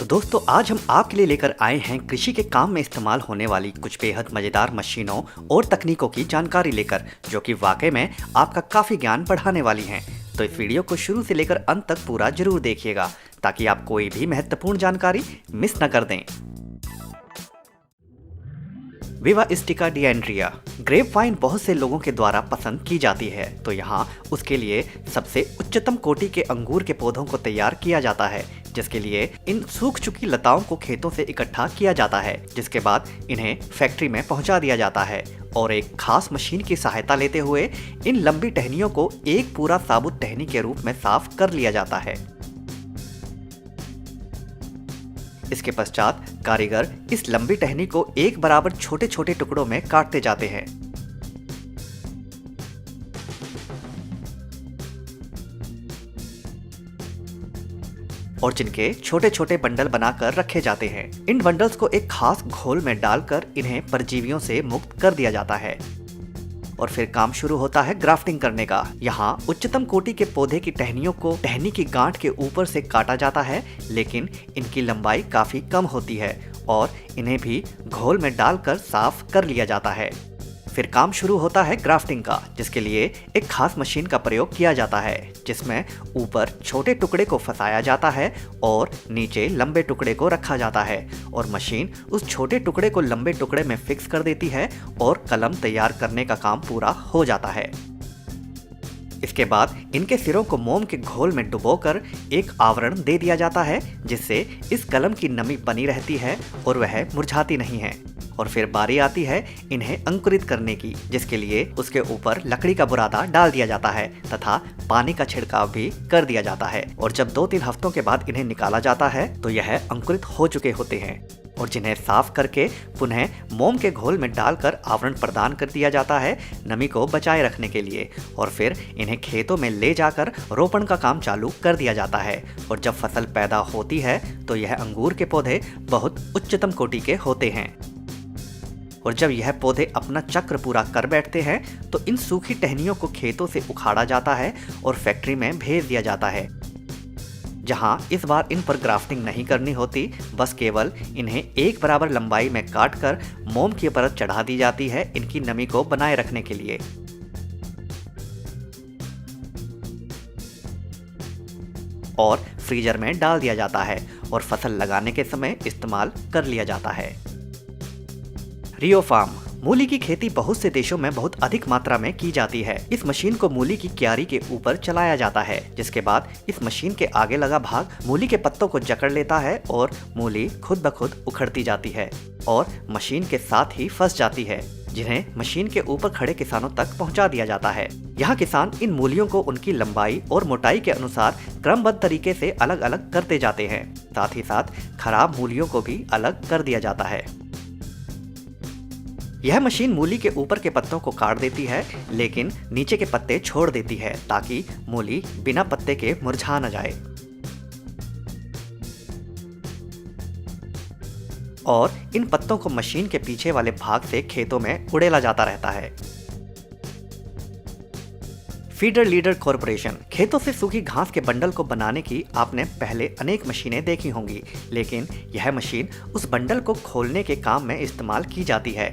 तो दोस्तों आज हम आपके लिए लेकर आए हैं कृषि के काम में इस्तेमाल होने वाली कुछ बेहद मजेदार मशीनों और तकनीकों की जानकारी लेकर, जो कि वाकई में आपका काफी ज्ञान बढ़ाने वाली हैं। तो इस वीडियो को शुरू से लेकर अंत तक पूरा जरूर देखिएगा ताकि आप कोई भी महत्वपूर्ण जानकारी मिस न कर दें। विवा स्टिका डिएंड्रिया ग्रेप वाइन बहुत से लोगों के द्वारा पसंद की जाती है, तो यहाँ उसके लिए सबसे उच्चतम कोटि के अंगूर के पौधों को तैयार किया जाता है, जिसके लिए इन सूख चुकी लताओं को खेतों से इकट्ठा किया जाता है, जिसके बाद इन्हें फैक्ट्री में पहुंचा दिया जाता है और एक खास मशीन की सहायता लेते हुए इन लंबी टहनियों को एक पूरा साबुत टहनी के रूप में साफ कर लिया जाता है। इसके पश्चात कारीगर इस लंबी टहनी को एक बराबर छोटे छोटे टुकड़ों में काटते जाते हैं और जिनके छोटे छोटे बंडल बनाकर रखे जाते हैं। इन बंडल्स को एक खास घोल में डालकर इन्हें परजीवियों से मुक्त कर दिया जाता है और फिर काम शुरू होता है ग्राफ्टिंग करने का। यहाँ उच्चतम कोटि के पौधे की टहनियों को टहनी की गांठ के ऊपर से काटा जाता है, लेकिन इनकी लंबाई काफी कम होती है और इन्हें भी घोल में डालकर साफ कर लिया जाता है। फिर काम शुरू होता है ग्राफ्टिंग का, जिसके लिए एक खास मशीन का प्रयोग किया जाता है, जिसमें ऊपर छोटे टुकड़े को फंसाया जाता है और नीचे लंबे टुकड़े को रखा जाता है और मशीन उस छोटे टुकड़े को लंबे टुकड़े में फिक्स कर देती है और कलम तैयार करने का काम पूरा हो जाता है। इसके बाद इनके सिरों को मोम के घोल में डुबोकर एक आवरण दे दिया जाता है, जिससे इस कलम की नमी बनी रहती है और वह मुरझाती नहीं है। और फिर बारी आती है इन्हें अंकुरित करने की, जिसके लिए उसके ऊपर लकड़ी का बुरादा डाल दिया जाता है तथा पानी का छिड़काव भी कर दिया जाता है। और जब 2-3 हफ्तों के बाद इन्हें निकाला जाता है तो यह अंकुरित हो चुके होते हैं और जिन्हें साफ करके पुनः मोम के घोल में डालकर आवरण प्रदान कर दिया जाता है नमी को बचाए रखने के लिए। और फिर इन्हें खेतों में ले जाकर रोपण का काम चालू कर दिया जाता है और जब फसल पैदा होती है तो यह अंगूर के पौधे बहुत उच्चतम कोटि के होते हैं। और जब यह पौधे अपना चक्र पूरा कर बैठते हैं तो इन सूखी टहनियों को खेतों से उखाड़ा जाता है और फैक्ट्री में भेज दिया जाता है, जहां इस बार इन पर ग्राफ्टिंग नहीं करनी होती, बस केवल इन्हें एक बराबर लंबाई में काटकर मोम की परत चढ़ा दी जाती है इनकी नमी को बनाए रखने के लिए। और फ्रीजर में डाल दिया जाता है और फसल लगाने के समय इस्तेमाल कर लिया जाता है। रियो फार्म मूली की खेती बहुत से देशों में बहुत अधिक मात्रा में की जाती है। इस मशीन को मूली की क्यारी के ऊपर चलाया जाता है, जिसके बाद इस मशीन के आगे लगा भाग मूली के पत्तों को जकड़ लेता है और मूली खुद ब खुद उखड़ती जाती है और मशीन के साथ ही फंस जाती है, जिन्हें मशीन के ऊपर खड़े किसानों तक पहुंचा दिया जाता है। यहाँ किसान इन मूलियों को उनकी लंबाई और मोटाई के अनुसार क्रमबद्ध तरीके से अलग अलग करते जाते हैं। साथ ही साथ खराब मूलियों को भी अलग कर दिया जाता है। यह मशीन मूली के ऊपर के पत्तों को काट देती है, लेकिन नीचे के पत्ते छोड़ देती है ताकि मूली बिना पत्ते के मुरझा न जाए। और इन पत्तों को मशीन के पीछे वाले भाग से खेतों में उड़ेला जाता रहता है। फीडर लीडर कॉर्पोरेशन खेतों से सूखी घास के बंडल को बनाने की आपने पहले अनेक मशीनें देखी होंगी, लेकिन यह मशीन उस बंडल को खोलने के काम में इस्तेमाल की जाती है।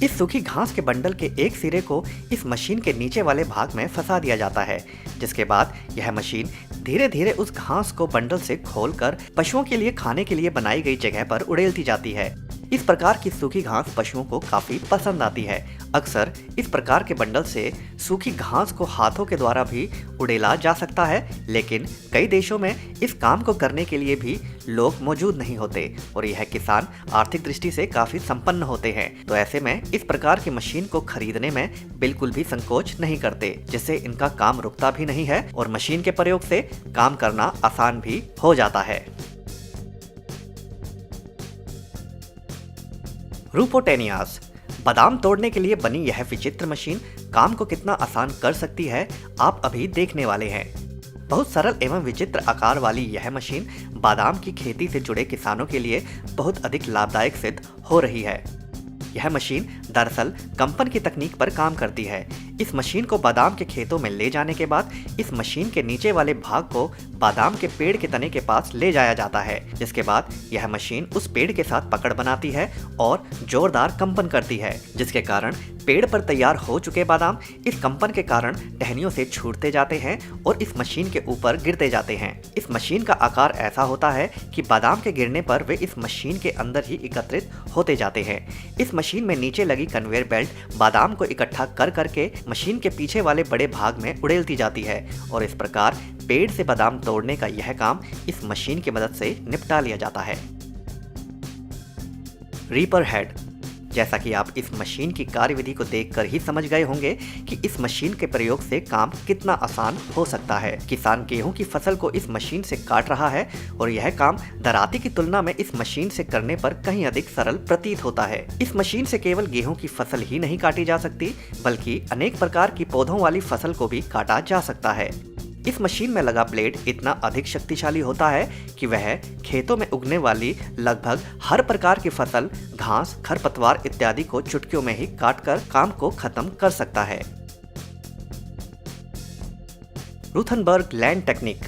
इस सूखी घास के बंडल के एक सिरे को इस मशीन के नीचे वाले भाग में फंसा दिया जाता है, जिसके बाद यह मशीन धीरे धीरे उस घास को बंडल से खोलकर पशुओं के लिए खाने के लिए बनाई गई जगह पर उड़ेलती जाती है। इस प्रकार की सूखी घास पशुओं को काफी पसंद आती है। अक्सर इस प्रकार के बंडल से सूखी घास को हाथों के द्वारा भी उड़ेला जा सकता है, लेकिन कई देशों में इस काम को करने के लिए भी लोग मौजूद नहीं होते और यह किसान आर्थिक दृष्टि से काफी संपन्न होते हैं, तो ऐसे में इस प्रकार की मशीन को खरीदने में बिल्कुल भी संकोच नहीं करते, जिससे इनका काम रुकता भी नहीं है और मशीन के प्रयोग से काम करना आसान भी हो जाता है। रूपोटेनियास बादाम तोड़ने के लिए बनी यह विचित्र मशीन काम को कितना आसान कर सकती है, आप अभी देखने वाले हैं। बहुत सरल एवं विचित्र आकार वाली यह मशीन बादाम की खेती से जुड़े किसानों के लिए बहुत अधिक लाभदायक सिद्ध हो रही है। यह मशीन दरअसल कंपन की तकनीक पर काम करती है। इस मशीन को बादाम के खेतों में ले जाने के बाद इस मशीन के नीचे वाले भाग को बादाम के पेड़ के तने के पास ले जाया जाता है, जिसके बाद यह मशीन उस पेड़ के साथ पकड़ बनाती है और जोरदार कंपन करती है, जिसके कारण पेड़ पर तैयार हो चुके बादाम इस कंपन के कारण टहनियों से छूटते जाते हैं और इस मशीन के ऊपर गिरते जाते हैं। इस मशीन का आकार ऐसा होता है कि बादाम के गिरने पर वे इस मशीन के अंदर ही एकत्रित होते जाते हैं। इस मशीन में नीचे लगी कन्वेयर बेल्ट बादाम को इकट्ठा कर करके मशीन के पीछे वाले बड़े भाग में उड़ेलती जाती है और इस प्रकार पेड़ से बादाम तोड़ने का यह काम इस मशीन की मदद से निपटा लिया जाता है। Reaper head. जैसा कि आप इस मशीन की कार्यविधि को देखकर ही समझ गए होंगे कि इस मशीन के प्रयोग से काम कितना आसान हो सकता है। किसान गेहूं की फसल को इस मशीन से काट रहा है और यह काम दराती की तुलना में इस मशीन से करने पर कहीं अधिक सरल प्रतीत होता है। इस मशीन से केवल गेहूं की फसल ही नहीं काटी जा सकती, बल्कि अनेक प्रकार की पौधों वाली फसल को भी काटा जा सकता है। इस मशीन में लगा ब्लेड इतना अधिक शक्तिशाली होता है कि वह खेतों में उगने वाली लगभग हर प्रकार की फसल, घास, खरपतवार इत्यादि को चुटकियों में ही काटकर काम को खत्म कर सकता है। रुथनबर्ग लैंड टेक्निक।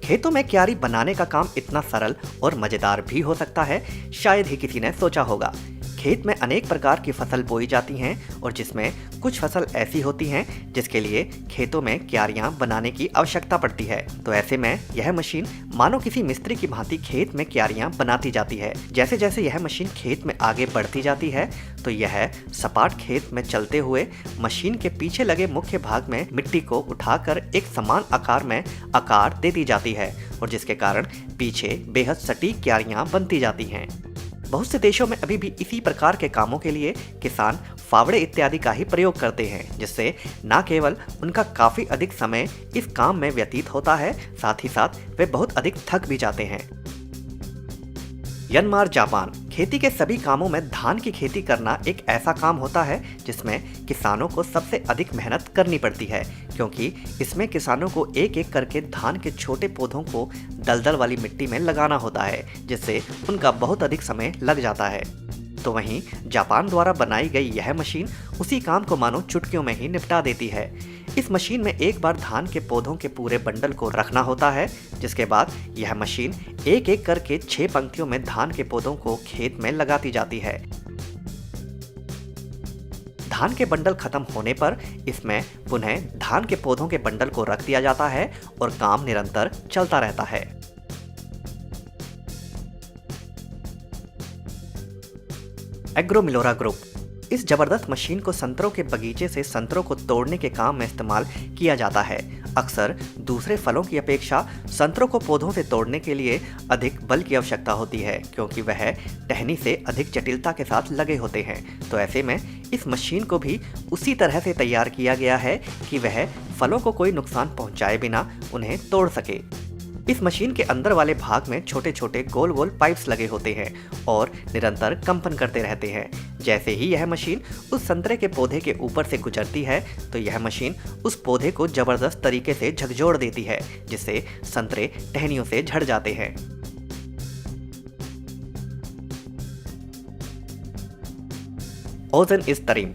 खेतों में क्यारी बनाने का काम इतना सरल और मजेदार भी हो सकता है, शायद ही किसी ने सोचा होगा। खेत में अनेक प्रकार की फसल बोई जाती हैं और जिसमें कुछ फसल ऐसी होती हैं जिसके लिए खेतों में क्यारियां बनाने की आवश्यकता पड़ती है। तो ऐसे में यह मशीन मानो किसी मिस्त्री की भांति खेत में क्यारियां बनाती जाती है। जैसे जैसे यह मशीन खेत में आगे बढ़ती जाती है तो यह सपाट खेत में चलते हुए मशीन के पीछे लगे मुख्य भाग में मिट्टी को उठाकर एक समान आकार में आकार देती जाती है और जिसके कारण पीछे बेहद सटीक क्यारियां बनती जाती हैं। बहुत से देशों में अभी भी इसी प्रकार के कामों के लिए किसान फावड़े इत्यादि का ही प्रयोग करते हैं, जिससे न केवल उनका काफी अधिक समय इस काम में व्यतीत होता है, साथ ही साथ वे बहुत अधिक थक भी जाते हैं। Myanmar, Japan. खेती के सभी कामों में धान की खेती करना एक ऐसा काम होता है जिसमें किसानों को सबसे अधिक मेहनत करनी पड़ती है, क्योंकि इसमें किसानों को एक एक करके धान के छोटे पौधों को दलदल वाली मिट्टी में लगाना होता है, जिससे उनका बहुत अधिक समय लग जाता है। तो वहीं जापान द्वारा बनाई गई यह मशीन उसी काम को मानो चुटकियों में ही निपटा देती है। इस मशीन में एक बार धान के पौधों के पूरे बंडल को रखना होता है, जिसके बाद यह मशीन एक एक करके 6 पंक्तियों में धान के पौधों को खेत में लगाती जाती है। धान के बंडल खत्म होने पर इसमें पुनः धान के पौधों के बंडल को रख दिया जाता है और काम निरंतर चलता रहता है। Agro Milora group. इस जबरदस्त मशीन को संतरों के बगीचे से संतरों को तोड़ने के काम में इस्तेमाल किया जाता है। अक्सर दूसरे फलों की अपेक्षा संतरों को पौधों से तोड़ने के लिए अधिक बल की आवश्यकता होती है, क्योंकि वह टहनी से अधिक जटिलता के साथ लगे होते हैं। तो ऐसे में इस मशीन को भी उसी तरह से तैयार किया गया है कि वह फलों को कोई नुकसान पहुंचाए बिना उन्हें तोड़ सके। इस मशीन के अंदर वाले भाग में छोटे छोटे गोल गोल पाइप्स लगे होते हैं और निरंतर कंपन करते रहते हैं। जैसे ही यह मशीन उस संतरे के पौधे के ऊपर से गुजरती है तो यह मशीन उस पौधे को जबरदस्त तरीके से झकझोर देती है, जिससे संतरे टहनियों से झड़ जाते हैं। ओजन इज तरीम।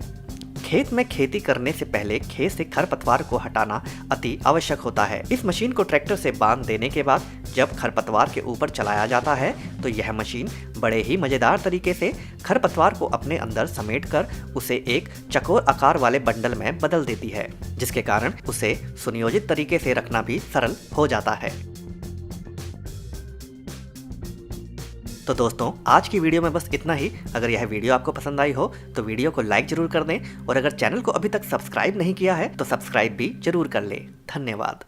खेत में खेती करने से पहले खेत से खरपतवार को हटाना अति आवश्यक होता है। इस मशीन को ट्रैक्टर से बांध देने के बाद जब खरपतवार के ऊपर चलाया जाता है तो यह मशीन बड़े ही मजेदार तरीके से खरपतवार को अपने अंदर समेटकर उसे एक चकोर आकार वाले बंडल में बदल देती है, जिसके कारण उसे सुनियोजित तरीके से रखना भी सरल हो जाता है। तो दोस्तों, आज की वीडियो में बस इतना ही। अगर यह वीडियो आपको पसंद आई हो तो वीडियो को लाइक जरूर कर दें और अगर चैनल को अभी तक सब्सक्राइब नहीं किया है तो सब्सक्राइब भी जरूर कर लें। धन्यवाद।